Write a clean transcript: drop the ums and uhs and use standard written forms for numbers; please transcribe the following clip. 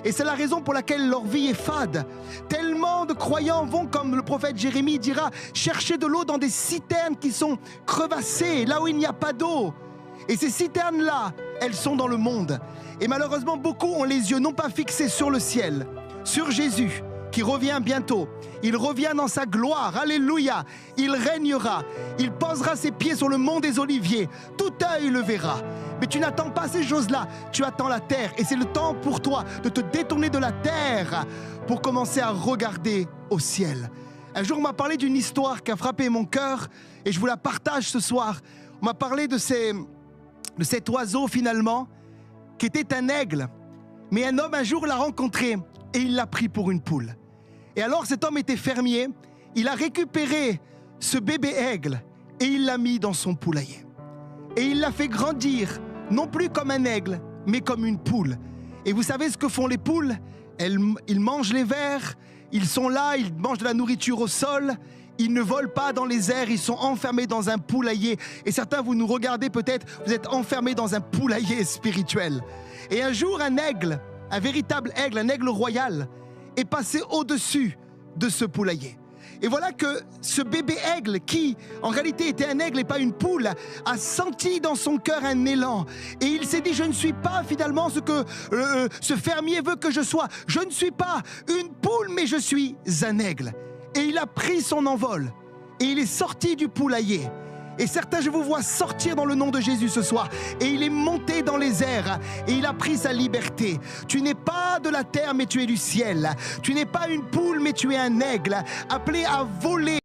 Et c'est la raison pour laquelle leur vie est fade. Tellement de croyants vont, comme le prophète Jérémie dira, chercher de l'eau dans des citernes qui sont crevassées, là où il n'y a pas d'eau. Et ces citernes-là, elles sont dans le monde. Et malheureusement, beaucoup ont les yeux non pas fixés sur le ciel, sur Jésus, qui revient bientôt. Il revient dans sa gloire, alléluia. Il régnera, il posera ses pieds sur le mont des Oliviers. Tout œil le verra. Mais tu n'attends pas ces choses-là, tu attends la terre. Et c'est le temps pour toi de te détourner de la terre pour commencer à regarder au ciel. Un jour, on m'a parlé d'une histoire qui a frappé mon cœur et je vous la partage ce soir. On m'a parlé de cet oiseau finalement qui était un aigle. Mais un homme un jour l'a rencontré et il l'a pris pour une poule. Et alors cet homme était fermier, il a récupéré ce bébé aigle et il l'a mis dans son poulailler. Et il l'a fait grandir, non plus comme un aigle, mais comme une poule. Et vous savez ce que font les poules? Ils mangent les vers, ils sont là, ils mangent de la nourriture au sol, ils ne volent pas dans les airs, ils sont enfermés dans un poulailler. Et certains, vous nous regardez peut-être, vous êtes enfermés dans un poulailler spirituel. Et un jour, un aigle, un véritable aigle, un aigle royal, est passé au-dessus de ce poulailler. Et voilà que ce bébé aigle, qui en réalité était un aigle et pas une poule, a senti dans son cœur un élan. Et il s'est dit, je ne suis pas finalement ce que ce fermier veut que je sois. Je ne suis pas une poule, mais je suis un aigle. Et il a pris son envol. Et il est sorti du poulailler. Et certains, je vous vois sortir dans le nom de Jésus ce soir. Et il est monté dans les airs. Et il a pris sa liberté. Tu n'es pas de la terre, mais tu es du ciel. Tu n'es pas une poule, mais tu es un aigle, appelé à voler.